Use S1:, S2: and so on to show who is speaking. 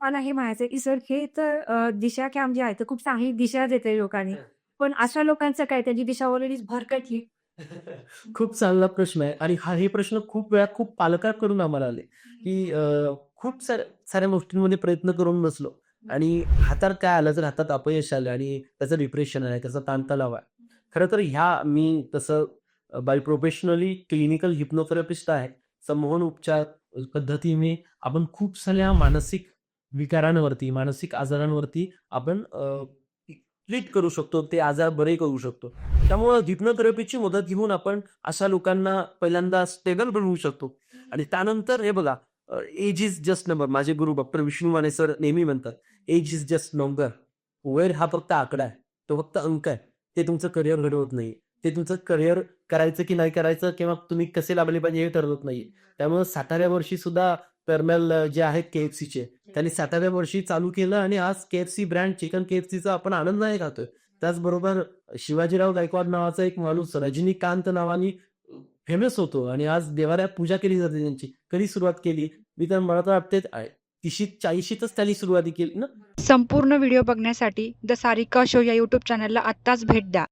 S1: मला हे म्हणायचं की सर हे तर दिशा कॅम्प जे आहे तर खूप चांगली दिशा देते लोकांनी. पण अशा लोकांचं काय त्यांची दिशा ऑलरेडीच भरकटली.
S2: खूप चांगला प्रश्न आहे आणि हे प्रश्न खूप वेळा खूप पालकांकडून आम्हाला आले, की खूप साऱ्या गोष्टींमध्ये प्रयत्न करून बसलो आणि हातात काय आलं, तर हातात अपयश आलं आणि त्याचं डिप्रेशन आहे, त्याचा ताणतणाव आहे. खरं तर मी तसं बाय प्रोफेशनली क्लिनिकल हिप्नोथेरपिस्ट आहे. संमोहन उपचार पद्धतीने आपण खूप साऱ्या मानसिक विकारांवरती, मानसिक आजारांवरती आपण ट्रीट करू शकतो. ते आजार बरे करू शकतो. त्यामुळं हिप्नोथेरपीची मदत घेऊन आपण अशा लोकांना पहिल्यांदा स्टेबल बनवू शकतो आणि त्यानंतर हे बघा एज इज जस्ट नंबर. माझे गुरु डॉक्टर विष्णू माने सर नेहमी म्हणतात, "एज इज जस्ट नंबर." वय हा फक्त आकडा आहे. तो फक्त अंक आहे. ते तुमचं करिअर घडवत नाही. ते तुमचं करिअर करायचं की नाही करायचं किंवा तुम्ही कसे लाभले पाहिजे हे ठरवत नाहीये. त्यामुळं 60व्या वर्षी सुद्धा पेरमेल जे आहेत KFCचे, त्यांनी 60व्या वर्षी चालू केलं आणि आज KFC ब्रँड चिकन KFCचा आपण आनंदाने खातोय. त्याचबरोबर शिवाजीराव गायकवाड नावाचा एक माणूस रजनीकांत नावाने फेमस होतो आणि आज देवाऱ्यात पूजा केली जाते त्यांची. कधी सुरुवात केली? मी तर मला तर वाटते 30-40शीतच त्यांनी सुरुवात केली ना?
S3: संपूर्ण व्हिडिओ बघण्यासाठी द सारिका शो या यूट्यूब चॅनलला आत्ताच भेट द्या.